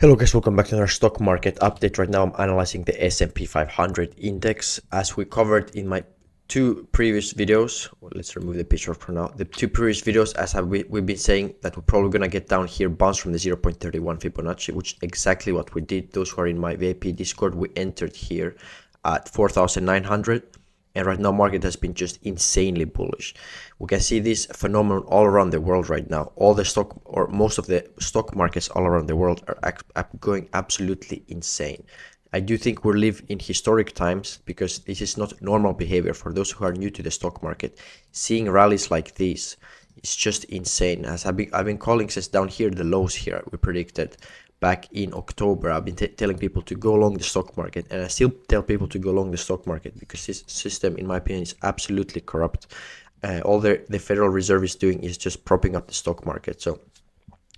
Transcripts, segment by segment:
Hello guys, welcome back to another stock market update. Right now I'm analyzing the S&P 500 index. As we covered in my two previous videos, well, let's remove the picture for now. The two previous videos, as we've been saying, that we're probably going to get down here, bounce from the 0.31 Fibonacci, which is exactly what we did. Those who are in my VIP Discord, we entered here at 4,900. And right now market has been just insanely bullish. We can see this phenomenon all around the world right now. All the stock, or most of the stock markets all around the world, are going absolutely insane. I do think we live in historic times, because this is not normal behavior for those who are new to the stock market. Seeing rallies like this is just insane. As I've been calling this down here, the lows here we predicted back in October. I've been telling people to go along the stock market, and I still tell people to go along the stock market, because this system, in my opinion, is absolutely corrupt. All the Federal Reserve is doing is just propping up the stock market. So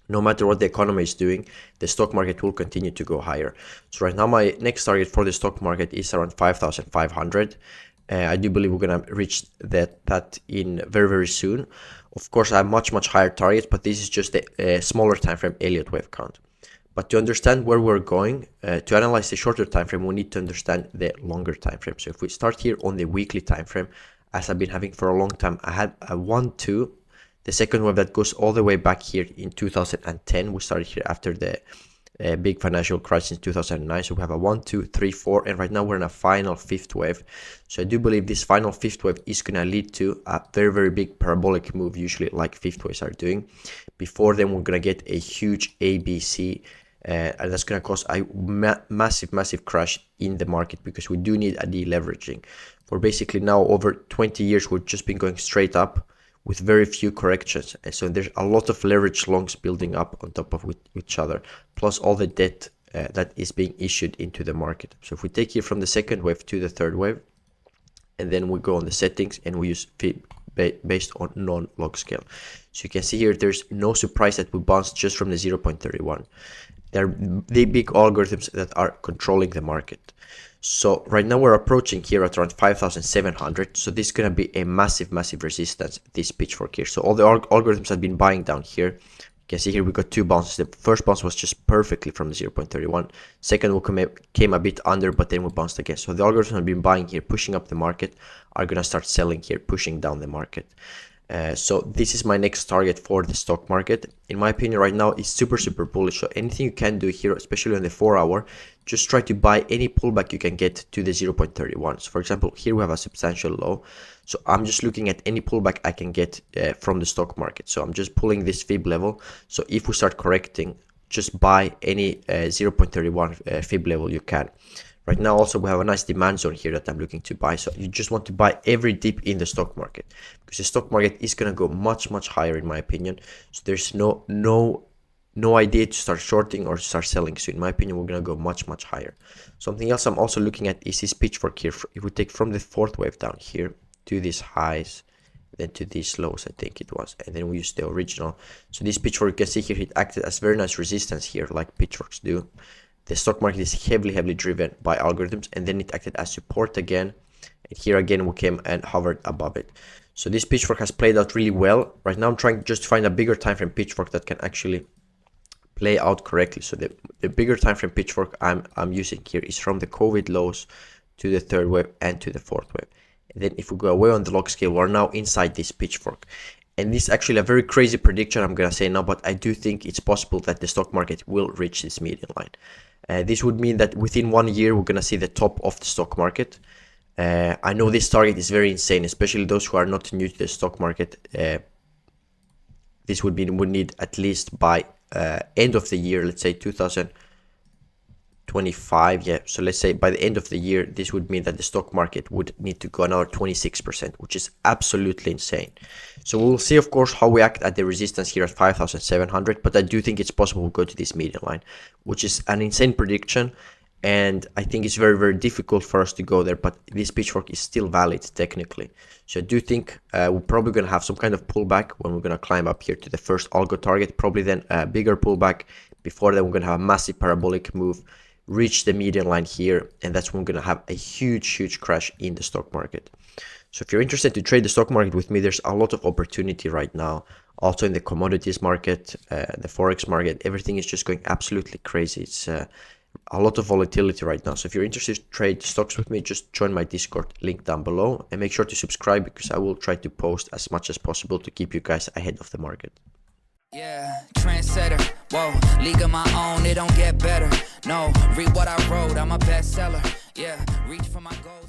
no matter what the economy is doing, the stock market will continue to go higher. So right now my next target for the stock market is around 5,500. I do believe we're gonna reach that in very soon. Of course, I have much higher targets, but this is just a smaller time frame Elliott wave count. But to understand where we're going, to analyze the shorter time frame, we need to understand the longer time frame. So if we start here on the weekly time frame, as I've been having for a long time, I had a 1-2, the second wave that goes all the way back here in 2010. We started here after the big financial crisis in 2009. So we have a 1, 2, 3, 4, and right now we're in a final fifth wave. So I do believe this final fifth wave is going to lead to a very big parabolic move, usually like fifth waves are doing. Before then, we're going to get a huge ABC. And that's going to cause a massive crash in the market, because we do need a deleveraging. For basically now over 20 years, we've just been going straight up with very few corrections. And so there's a lot of leverage longs building up on top of each other, plus all the debt that is being issued into the market. So if we take here from the second wave to the third wave, and then we go on the settings and we use Fib based on non-log scale. So you can see here, there's no surprise that we bounced just from the 0.31. They're the big algorithms that are controlling the market. So right now we're approaching here at around 5,700. So this is going to be a massive massive this pitchfork here. So all the algorithms have been buying down here. You can see here we got two bounces. The first bounce was just perfectly from the 0.31. Second one came a bit under, but then we bounced again. So the algorithms have been buying here, pushing up the market, are going to start selling here, pushing down the market. So this is my next target for the stock market. In my opinion, right now is super bullish. So anything you can do here, especially on the 4-hour, just try to buy any pullback you can get to the 0.31. So for example, here we have a substantial low. So I'm just looking at any pullback I can get from the stock market. So I'm just pulling this fib level. So if we start correcting, just buy any 0.31 fib level you can. Right now also we have a nice demand zone here that I'm looking to buy. So you just want to buy every dip in the stock market, because the stock market is going to go much higher, in my opinion. So there's no idea to start shorting or to start selling. So in my opinion, we're going to go much higher. Something else I'm also looking at is this pitchfork here. If we take from the fourth wave down here to these highs, then to these lows, I think it was, and then we use the original. So this pitchfork, you can see here, it acted as very nice resistance here, like pitchforks do. The stock market is heavily driven by algorithms, and then it acted as support again. And here again, we came and hovered above it. So this pitchfork has played out really well. Right now, I'm trying just to find a bigger time frame pitchfork that can actually play out correctly. So the bigger time frame pitchfork I'm using here is from the COVID lows to the third wave and to the fourth wave. And then if we go away on the log scale, we're now inside this pitchfork. And this is actually a very crazy prediction I'm going to say now, but I do think it's possible that the stock market will reach this median line. This would mean that within 1 year, we're going to see the top of the stock market. I know this target is very insane, especially those who are not new to the stock market. This would mean we need at least by end of the year, let's say 2025. Yeah, so let's say by the end of the year, this would mean that the stock market would need to go another 26%, which is absolutely insane. So we'll see, of course, how we act at the resistance here at 5,700, but I do think it's possible to go to this median line, which is an insane prediction. And I think it's very difficult for us to go there, but this pitchfork is still valid technically. So I do think we're probably going to have some kind of pullback when we're going to climb up here to the first algo target, probably then a bigger pullback. Before that, we're going to have a massive parabolic move, reach the median line here, and that's when we're going to have a huge crash in the stock market. So if you're interested to trade the stock market with me, there's a lot of opportunity right now. Also in the commodities market, the forex market, everything is just going absolutely crazy. It's a lot of volatility right now. So if you're interested to trade stocks with me, just join my Discord, link down below, and make sure to subscribe because I will try to post as much as possible to keep you guys ahead of the market. Yeah, trendsetter, whoa, league of my own, it don't get better. No, read what I wrote, I'm a bestseller. Yeah, reach for my goals.